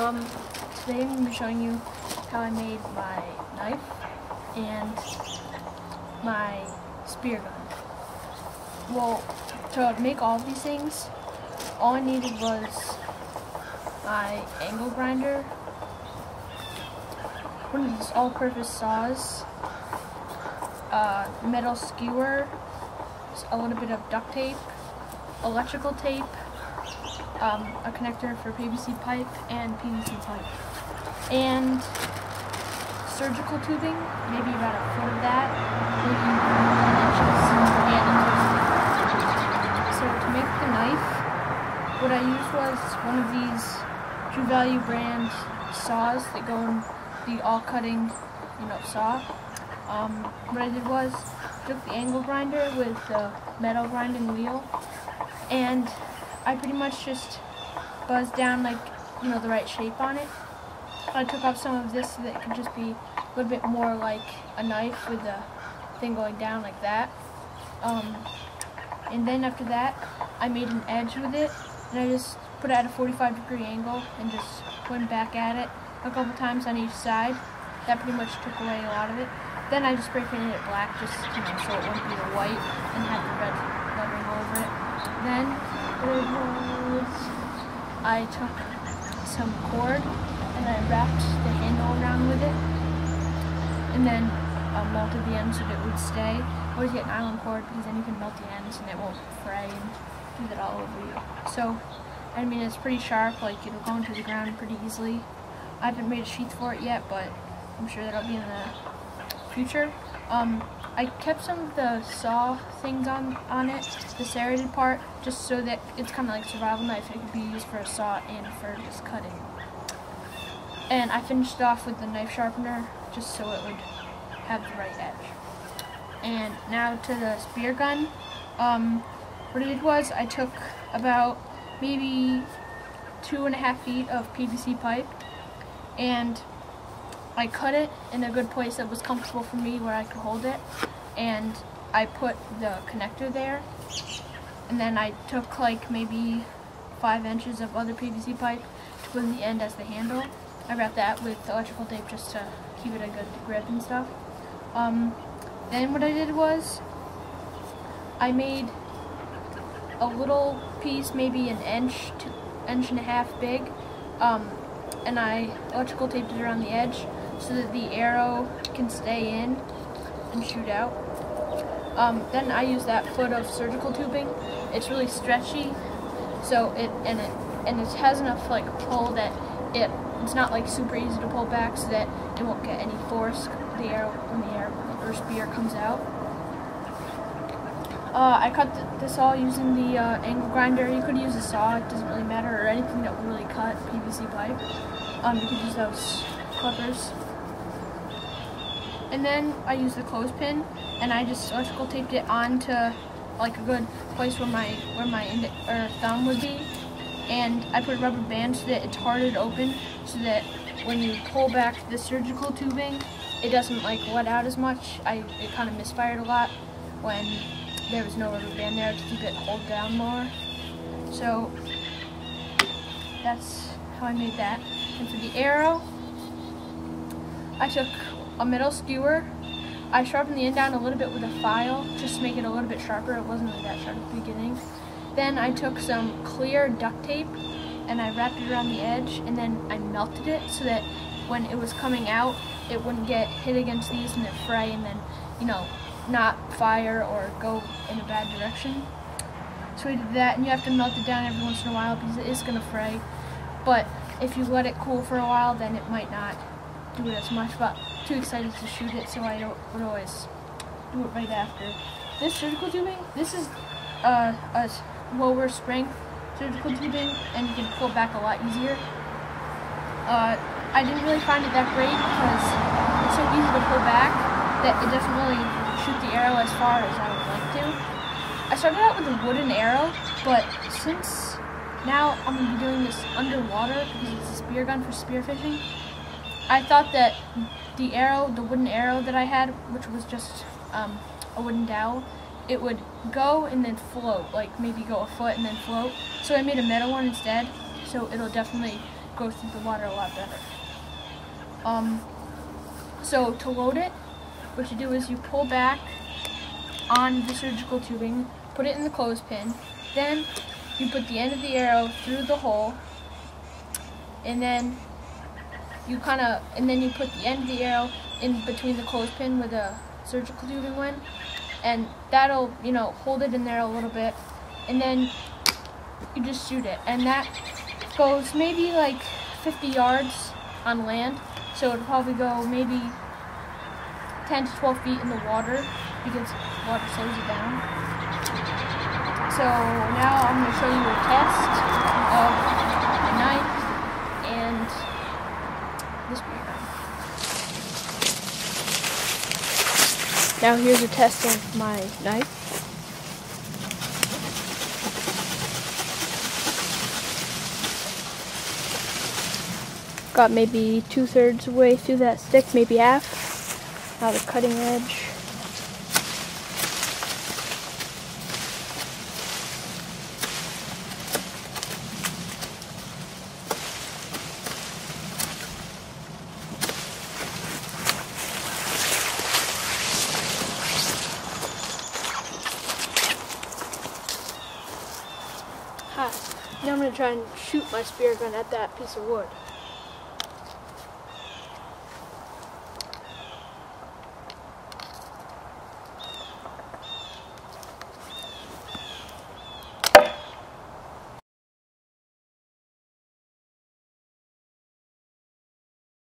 Today I'm going to be showing you how I made my knife and my spear gun. Well, to make all of these things, all I needed was my angle grinder, one of these all-purpose saws, metal skewer, a little bit of duct tape, electrical tape, a connector for PVC pipe and PVC pipe, and surgical tubing, maybe about a foot of that, maybe 10 inches, and a twist. So to make the knife, what I used was one of these True Value brand saws that go in the all-cutting, saw. What I did was took the angle grinder with the metal grinding wheel, and I pretty much just buzzed down the right shape on it. I took off some of this so that it could just be a little bit more like a knife with the thing going down like that. And then after that, I made an edge with it, and I just put it at a 45-degree angle and just went back at it a couple times on each side. That pretty much took away a lot of it. Then I just spray painted it black just so it wouldn't be the white and had the red lettering over it. Then I took some cord and I wrapped the handle around with it, and then melted the ends so that it would stay. Always get nylon cord because then you can melt the ends and it won't fray and do that all over you. So, I mean, it's pretty sharp, it'll go into the ground pretty easily. I haven't made a sheath for it yet, but I'm sure that'll be in the future. I kept some of the saw things on it, the serrated part, just so that it's kind of like a survival knife. It could be used for a saw and for just cutting. And I finished off with the knife sharpener just so it would have the right edge. And now to the spear gun. What I did was I took about maybe 2.5 feet of PVC pipe, and I cut it in a good place that was comfortable for me where I could hold it, and I put the connector there, and then I took maybe 5 inches of other PVC pipe to put in the end as the handle. I wrapped that with electrical tape just to keep it a good grip and stuff. Then what I did was I made a little piece, maybe an inch to inch and a half big, and I electrical taped it around the edge so that the arrow can stay in and shoot out. Then I use that foot of surgical tubing. It's really stretchy, so it has enough pull that it's not super easy to pull back, so that it won't get any force the arrow when the arrow or spear comes out. I cut this all using the angle grinder. You could use a saw, it doesn't really matter, or anything that would really cut PVC pipe. You could use those clippers. And then I used the clothespin, and I just electrical taped it onto a good place where my thumb would be, and I put a rubber band so that it's harder to open, so that when you pull back the surgical tubing, it doesn't let out as much. It kind of misfired a lot when there was no rubber band there to keep it hold down more. So that's how I made that. And for the arrow, I took a metal skewer. I sharpened the end down a little bit with a file just to make it a little bit sharper. It wasn't really that sharp at the beginning. Then I took some clear duct tape and I wrapped it around the edge, and then I melted it so that when it was coming out, it wouldn't get hit against these and then fray and then, not fire or go in a bad direction. So we did that, and you have to melt it down every once in a while because it is going to fray. But if you let it cool for a while, then it might not do it as much. But I'm too excited to shoot it, so I would always do it right after. This surgical tubing, this is a lower strength surgical tubing, and you can pull back a lot easier. I didn't really find it that great because it's so easy to pull back that it doesn't really shoot the arrow as far as I would like to. I started out with a wooden arrow, but since now I'm going to be doing this underwater because it's a spear gun for spearfishing, I thought that the wooden arrow that I had, which was just a wooden dowel, it would go and then float, maybe go a foot and then float. So I made a metal one instead, so it'll definitely goes through the water a lot better. So to load it, what you do is you pull back on the surgical tubing, put it in the clothespin, then you put the end of the arrow through the hole, and then you put the end of the arrow in between the clothespin where the surgical tubing went, and that'll, hold it in there a little bit, and then you just shoot it, and that goes maybe like 50 yards on land, so it'll probably go maybe 10 to 12 feet in the water because water slows it down. So now I'm going to show you a test of the knife and the Speargun. Now here's a test of my knife. Got maybe 2/3 way through that stick, maybe half. Now the cutting edge. Hi. Now I'm going to try and shoot my spear gun at that piece of wood.